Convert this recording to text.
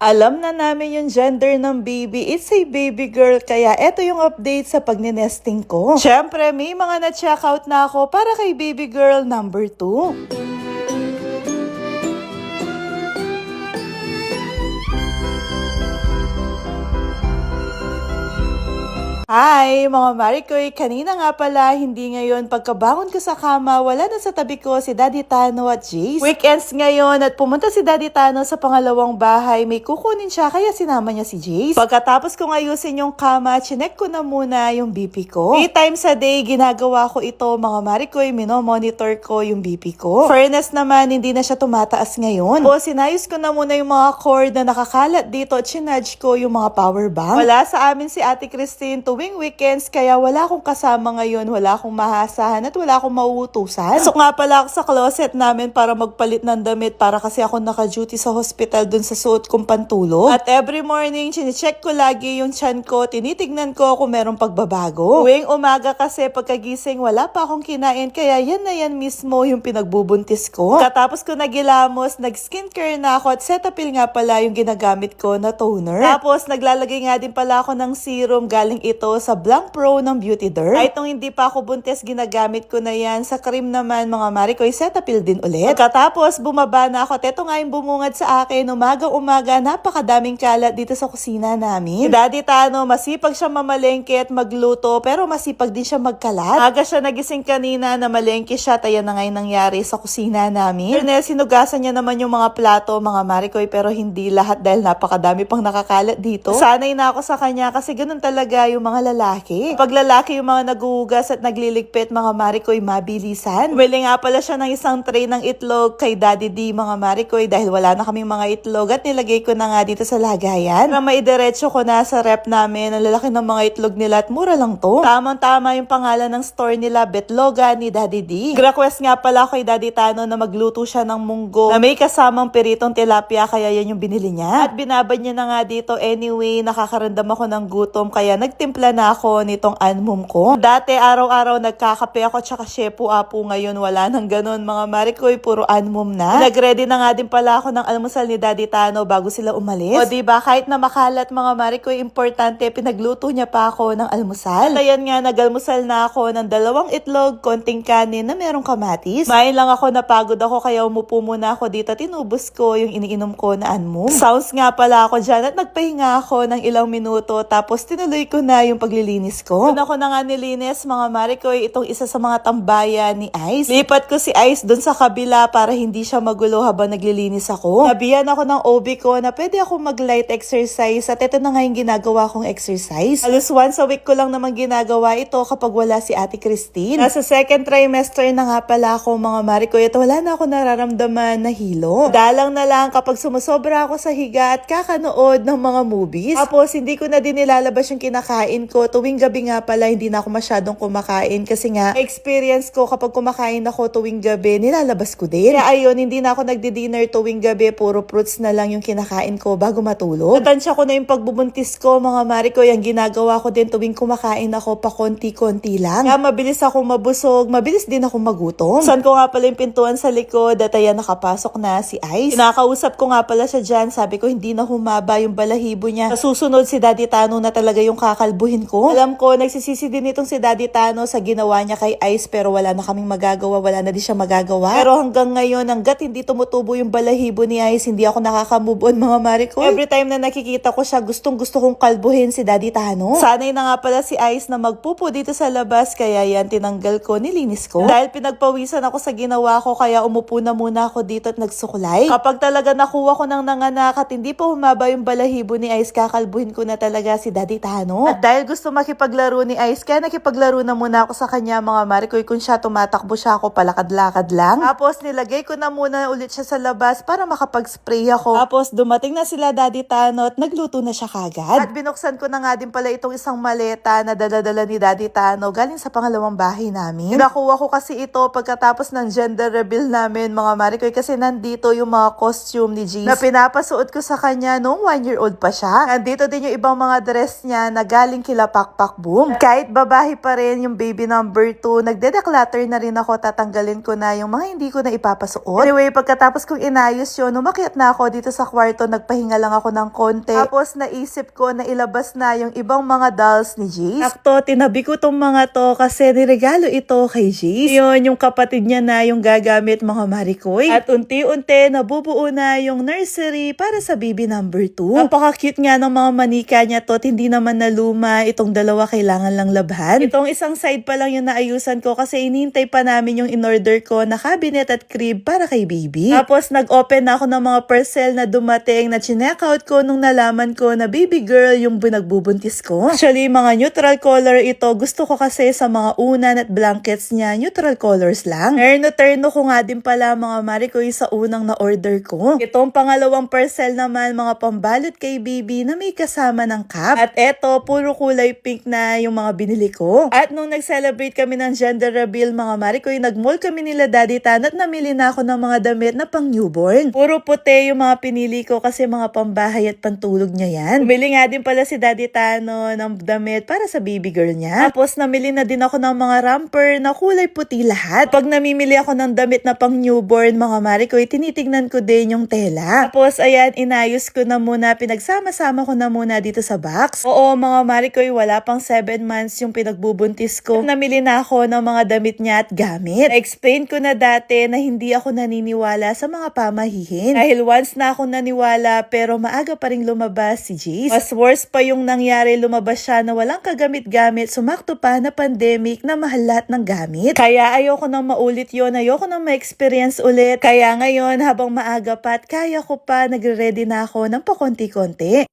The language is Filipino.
Alam na namin yung gender ng baby. It's a baby girl. Kaya eto yung update sa pagninesting ko. Syempre, may mga na-check out na ako para kay baby girl number 2. Hi, mga Marikoy! Kanina nga pala, hindi ngayon. Pagkabangon ko sa kama, wala na sa tabi ko si Daddy Tano at Jace. Weekends ngayon at pumunta si Daddy Tano sa pangalawang bahay. May kukunin siya, kaya sinama niya si Jace. Pagkatapos kong ayusin yung kama, chinek ko na muna yung BP ko. 3 times a day, ginagawa ko ito, mga Marikoy. Minomonitor ko yung BP ko. Fairness naman, hindi na siya tumataas ngayon. O, sinayos ko na muna yung mga cord na nakakalat dito at chinarge ko yung mga power bank. Wala sa amin si Ate Christine tuwing weekends, kaya wala akong kasama ngayon, wala akong mahasahan at wala akong mauutusan. So nga pala ako sa closet namin para magpalit ng damit para kasi ako naka-duty sa hospital dun sa suot kong pantulog. At every morning, chinecheck ko lagi yung tiyan ko, tinitignan ko kung merong pagbabago. Tuwing umaga kasi pagkagising, wala pa akong kinain, kaya yan na yan mismo yung pinagbubuntis ko. Katapos ko nagilamos, nag-skincare na ako at Cetaphil nga pala yung ginagamit ko na toner. Tapos naglalagay nga din pala ako ng serum galing ito sa Blanc Pro ng Beauty Derm. Kahit nung hindi pa ako buntis, ginagamit ko na yan. Sa cream naman, mga Marikoy, Cetaphil din ulit. Pagkatapos, bumaba na ako. Teto nga yung bumungad sa akin. Umaga-umaga, napakadaming kalat dito sa kusina namin. Si Daddy Tano, masipag siya mamalengke at magluto, pero masipag din siya magkalat. Aga siya nagising kanina na malengke siya, tayo na ngayon nangyari sa kusina namin. Ernel, sinugasan niya naman yung mga plato, mga Marikoy, pero hindi lahat dahil napakadami pang nakakalat dito. Sanay na ako sa kanya kasi ganun talaga yung mga lalaki. Pag lalaki yung mga naguhugas at nagliligpit, mga Marikoy, mabilisan. Bumili nga pala siya ng isang tray ng itlog kay Daddy D, mga Marikoy, dahil wala na kaming mga itlog at nilagay ko na nga dito sa lagayan. Para maidiretso ko na sa rep namin. Ang lalaki ng mga itlog nila at mura lang to. Tamang-tama yung pangalan ng store nila, Betloga ni Daddy D. Request nga pala kay Daddy Tano na magluto siya ng munggo na may kasamang piritong tilapia, kaya yan yung binili niya. At binabad niya na nga dito anyway, nakakaramdam ako ng gutom, kaya nagtimpla na ako nitong anmum ko. Dati araw-araw nagkakape ako tsaka shepu-apu, ngayon wala nang ganun, mga Marikoy, puro anmum na. Nag-ready na nga din pala ako ng almusal ni Daddy Tano bago sila umalis. O diba, kahit na makalat, mga Marikoy, importante, pinagluto niya pa ako ng almusal. At ayan nga, nag-almusal na ako ng 2 itlog, konting kanin na merong kamatis. Main lang ako, napagod ako, kaya umupo muna ako dito, tinubos ko yung iniinom ko na anmum. Sounds nga pala ako dyan at nagpahinga ako ng ilang minuto, tapos tinuloy ko na yung paglilinis ko. Una ko na nga nilinis, mga Marikoy, itong isa sa mga tambayan ni Ice. Lipat ko si Ice dun sa kabila para hindi siya magulo habang naglilinis ako. Nabihan ako ng OB ko na pwede ako mag-light exercise at ito na nga yung ginagawa kong exercise. Halos once a week ko lang naman ginagawa ito kapag wala si Ate Christine. Nasa second trimester na nga pala ako, mga Marikoy, at wala na ako nararamdaman na hilo. Dalang na lang kapag sumusobra ako sa higa at kakanood ng mga movies. Tapos hindi ko na din nilalabas yung kinakain ko. Tuwing gabi nga pala, hindi na ako masyadong kumakain kasi nga, experience ko kapag kumakain ako tuwing gabi, nilalabas ko din. Kaya ayun, hindi na ako nagdi-dinner tuwing gabi, puro fruits na lang yung kinakain ko bago matulog. Natansya ko na yung pagbubuntis ko, mga Marikoy, ang ginagawa ko din tuwing kumakain ako, pa konti-konti lang. Kaya mabilis akong mabusog, mabilis din akong magutom. Saan ko nga pala yung pintuan sa likod at ayan, nakapasok na si Ice. Kinakausap ko nga pala siya dyan, sabi ko hindi na humaba yung balahibo niya. Sa susunod, si Daddy Tano na talaga yung kakalbuhin ko. Alam ko, nagsisisi din itong si Daddy Tano sa ginawa niya kay Ice, pero wala na kaming magagawa, wala na din siya magagawa. Pero hanggang ngayon, hanggat hindi tumutubo yung balahibo ni Ice, hindi ako nakaka-move on, mga Marikoy. Every time na nakikita ko siya, gustong-gusto kong kalbuhin si Daddy Tano. Sanay na nga pala si Ice na magpupo dito sa labas, kaya yan, tinanggal ko, nilinis ko. Dahil pinagpawisan ako sa ginawa ko, kaya umupo na muna ako dito at nagsukulay. Kapag talaga nakuha ko ng nanganak at hindi pa humaba yung balahibo ni Ice, kakalbuhin ko na talaga si Daddy Tano. At dahil gusto makipaglaro ni Ice, kaya nakipaglaro na muna ako sa kanya, mga Marikoy. Kung siya tumatakbo siya, ako palakad-lakad lang. Tapos nilagay ko na muna ulit siya sa labas para makapag-spray ako. Tapos dumating na sila Daddy Tano at nagluto na siya kagad. At binuksan ko na nga din pala itong isang maleta na dala-dala ni Daddy Tano galing sa pangalawang bahay namin. Nakuha ko kasi ito pagkatapos ng gender reveal namin, mga Marikoy, kasi nandito yung mga costume ni Jace na pinapasuot ko sa kanya nung 1-year-old pa siya. Nandito din yung ibang mga dress niya na galing kila Pakpak Boom. Kahit babae pa rin yung baby number 2, nagde-declutter na rin ako, tatanggalin ko na yung mga hindi ko na ipapasuot. Anyway, pagkatapos kong inayos yun, umakyat na ako dito sa kwarto, nagpahinga lang ako ng konti. Tapos naisip ko na ilabas na yung ibang mga dolls ni Jace. Sakto, tinabi ko tong mga to kasi niregalo ito kay Jace. Yun, yung kapatid niya na yung gagamit, mga Marikoy. At unti-unti, nabubuo na yung nursery para sa baby number 2. Napaka-cute nga ng mga manika niya to, hindi naman na luma. Itong dalawa kailangan lang labhan. Itong isang side pa lang yung naayusan ko kasi inintay pa namin yung in-order ko na cabinet at crib para kay baby. Tapos nag-open na ako ng mga parcel na dumating na chinekout ko nung nalaman ko na baby girl yung binagbubuntis ko. Actually, mga neutral color ito. Gusto ko kasi sa mga unan at blankets niya, neutral colors lang. Terno ko nga din pala, mga Marikoy, sa unang na-order ko. Itong pangalawang parcel naman, mga pambalot kay baby na may kasama ng cap. At eto, puro kulay pink na yung mga binili ko. At nung nag-celebrate kami ng gender reveal, mga Marikoy, nag-mall kami nila Daddy Tan at namili na ako ng mga damit na pang newborn. Puro puti yung mga pinili ko kasi mga pambahay at pantulog niya yan. Bumili nga din pala si Daddy Tano ng damit para sa baby girl niya. Tapos namili na din ako ng mga romper na kulay puti lahat. Pag namimili ako ng damit na pang newborn, mga Marikoy, tinitignan ko din yung tela. Tapos ayan, inayos ko na muna, pinagsama-sama ko na muna dito sa box. Oo, mga Marikoy, wala pang 7 months yung pinagbubuntis ko. Namili na ako ng mga damit niya at gamit. Na-explain ko na dati na hindi ako naniniwala sa mga pamahihin. Dahil once na ako naniwala pero maaga pa rin lumabas si Jace. Mas worse pa yung nangyari, lumabas siya na walang kagamit-gamit, sumakto pa na pandemic na mahal lahat ng gamit. Kaya ayoko nang maulit yon, ayoko nang ma-experience ulit. Kaya ngayon habang maaga pa at kaya ko pa, nagre-ready na ako ng pakonti-konti.